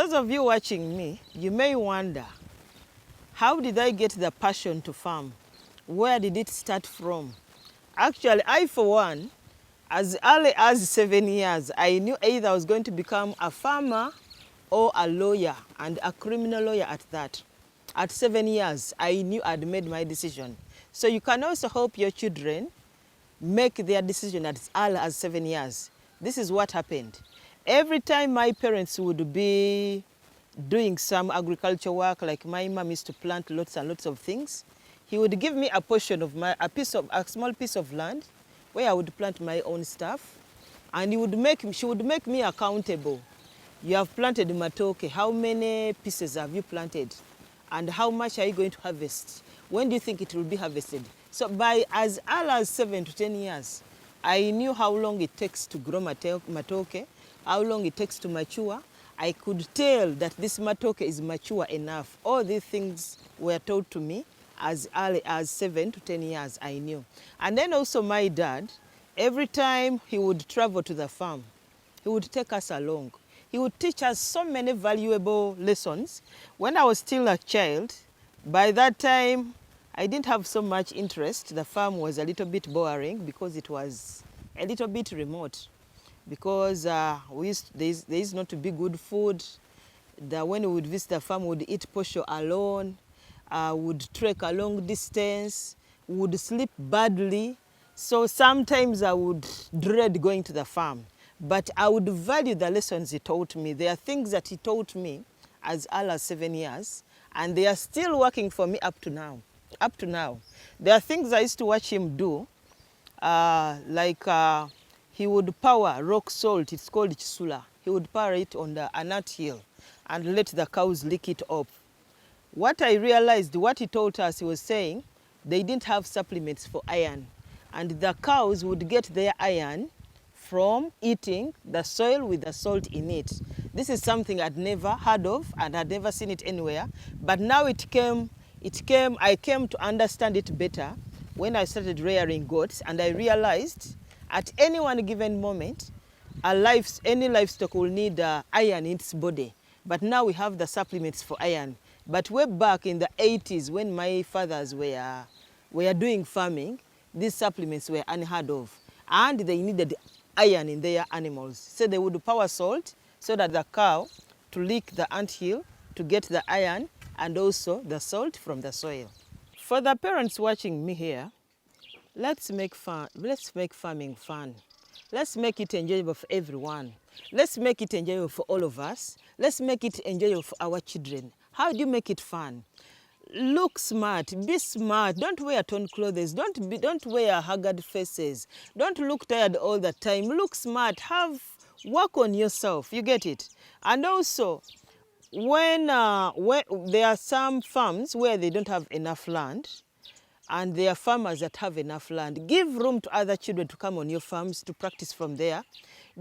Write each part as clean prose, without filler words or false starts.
those of you watching me, you may wonder, how did I get the passion to farm? Where did it start from? Actually, I, for one, as early as 7 years, I knew either I was going to become a farmer or a lawyer, and a criminal lawyer at that. At 7 years, I knew I'd made my decision. So you can also help your children make their decision as early as 7 years. This is what happened. Every time my parents would be doing some agriculture work, like my mom used to plant lots and lots of things, he would give me a portion of a small piece of land where I would plant my own stuff, and she would make me accountable. You have planted matoke. How many pieces have you planted? And how much are you going to harvest? When do you think it will be harvested? So by as early as 7 to 10 years, I knew how long it takes to grow matoke, how long it takes to mature. I could tell that this matoke is mature enough. All these things were taught to me as early as 7 to 10 years, I knew. And then also my dad, every time he would travel to the farm, he would take us along. He would teach us so many valuable lessons. When I was still a child, by that time, I didn't have so much interest. The farm was a little bit boring because it was a little bit remote. Because there used not to be good food. When we would visit the farm, we would eat posho alone, would trek a long distance, would sleep badly. So sometimes I would dread going to the farm. But I would value the lessons he taught me. There are things that he taught me as early as 7 years, and they are still working for me up to now. Up to now. There are things I used to watch him do, he would power rock salt, it's called chisula. He would power it on an ant hill and let the cows lick it up. What I realized, what he taught us, he was saying, they didn't have supplements for iron. And the cows would get their iron from eating the soil with the salt in it. This is something I'd never heard of and I'd never seen it anywhere. But now I came to understand it better when I started rearing goats, and I realized at any one given moment, any livestock will need iron in its body. But now we have the supplements for iron. But way back in the 80s, when my fathers were doing farming, these supplements were unheard of. And they needed iron in their animals. So they would power salt so that the cow to lick the anthill to get the iron and also the salt from the soil. For the parents watching me here, let's make farming fun. Let's make it enjoyable for everyone. Let's make it enjoyable for all of us. Let's make it enjoyable for our children. How do you make it fun? Look smart, be smart, don't wear torn clothes, don't wear haggard faces, don't look tired all the time, look smart, work on yourself, you get it? And also, when there are some farms where they don't have enough land, and there are farmers that have enough land, give room to other children to come on your farms to practice from there.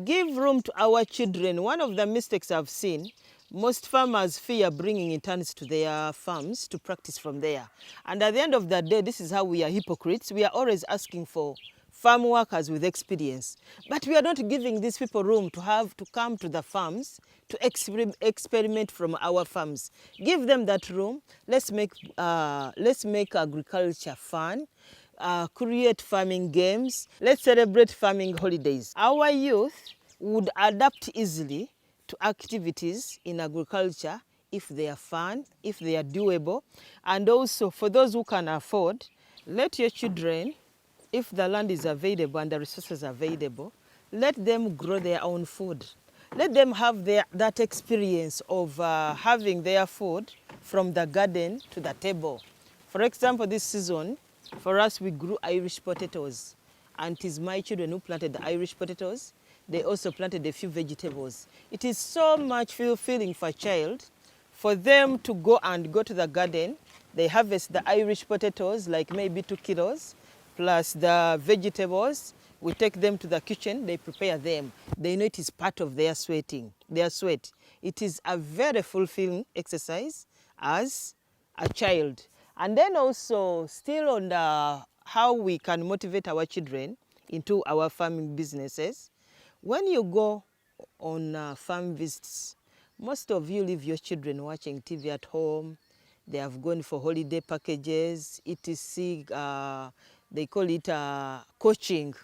Give room to our children. One of the mistakes I've seen, most farmers fear bringing interns to their farms to practice from there. And at the end of the day, this is how we are hypocrites. We are always asking for farm workers with experience. But we are not giving these people room to come to the farms to experiment from our farms. Give them that room. Let's make agriculture fun. Create farming games. Let's celebrate farming holidays. Our youth would adapt easily to activities in agriculture if they are fun, if they are doable. And also, for those who can afford, let your children, if the land is available and the resources are available, let them grow their own food. Let them have that experience of having their food from the garden to the table. For example, this season, for us, we grew Irish potatoes. And it is my children who planted the Irish potatoes. They also planted a few vegetables. It is so much fulfilling for a child for them to go to the garden. They harvest the Irish potatoes, like maybe 2 kilos, plus the vegetables. We take them to the kitchen, they prepare them. They know it is part of their sweat. It is a very fulfilling exercise as a child. And then also, still on how we can motivate our children into our farming businesses. When you go on farm visits, Most of you leave your children watching TV at home. They have gone for holiday packages, etc. They call it coaching.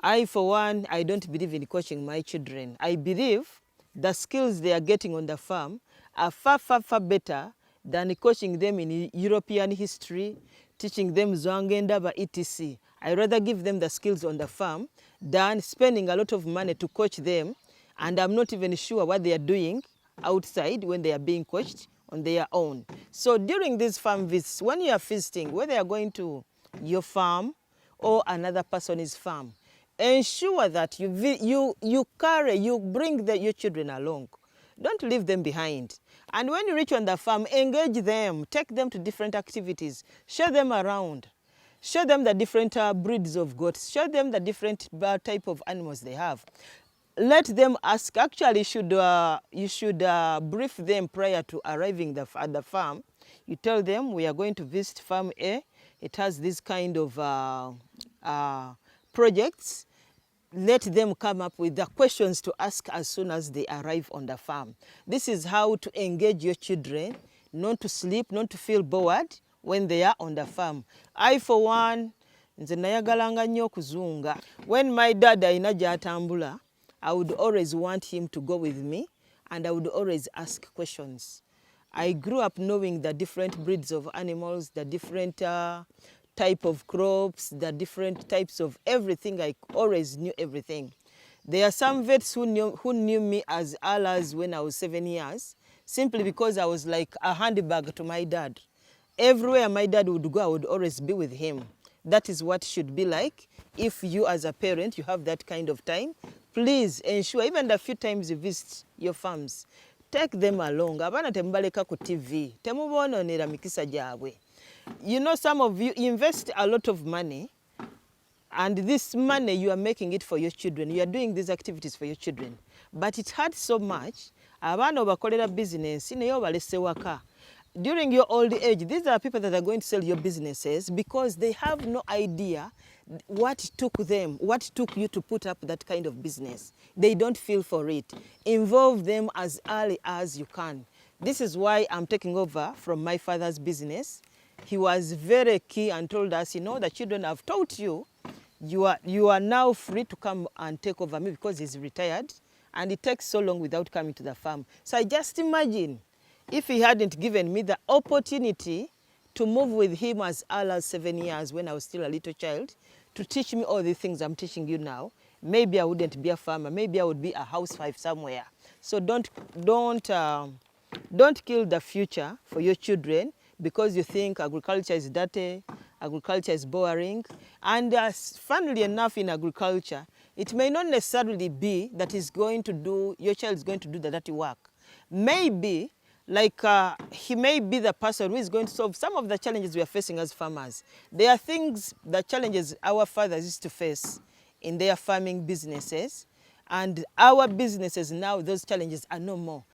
I, for one, I don't believe in coaching my children. I believe the skills they are getting on the farm are far, far, far better than coaching them in European history, teaching them Zwangendaba, etc. I rather give them the skills on the farm than spending a lot of money to coach them, and I'm not even sure what they are doing outside when they are being coached on their own. So during these farm visits, when you are visiting, whether you are going to your farm or another person's farm, ensure that you bring your children along. Don't leave them behind. And when you reach on the farm, engage them, take them to different activities, show them around. Show them the different breeds of goats. Show them the different type of animals they have. Let them ask. Actually, you should brief them prior to arriving at the farm. You tell them we are going to visit farm A. It has this kind of projects. Let them come up with the questions to ask as soon as they arrive on the farm. This is how to engage your children, not to sleep, not to feel bored when they are on the farm. I, for one, nze nayagalanga nnyo okuzunga. When my dad alina gy'atambula, I would always want him to go with me, and I would always ask questions. I grew up knowing the different breeds of animals, the different type of crops, the different types of everything. I always knew everything. There are some vets who knew me as Allah's when I was 7 years, simply because I was like a handbag to my dad. Everywhere my dad would go, I would always be with him. That is what should be like. If you as a parent, you have that kind of time, please ensure, even the few times you visit your farms, take them along. Abana temubaleka ku TV. Temubononera mikisa gyabwe. You know, some of you invest a lot of money, and this money you are making it for your children. You are doing these activities for your children. But it hurts so much. Abaana obakolera business naye obalese waka. During your old age, these are people that are going to sell your businesses because they have no idea what took you to put up that kind of business. They don't feel for it. Involve them as early as you can. This is why I'm taking over from my father's business. He was very key and told us, you know, the children have taught you, you are now free to come and take over me, because he's retired and it takes so long without coming to the farm. So I just imagine if he hadn't given me the opportunity to move with him as early as 7 years when I was still a little child, to teach me all the things I'm teaching you now, maybe I wouldn't be a farmer, maybe I would be a housewife somewhere. So don't kill the future for your children because you think agriculture is dirty, agriculture is boring. And funnily enough, in agriculture, it may not necessarily be that your child is going to do the dirty work. Maybe, he may be the person who is going to solve some of the challenges we are facing as farmers. There are the challenges our fathers used to face in their farming businesses, and our businesses now, those challenges are no more.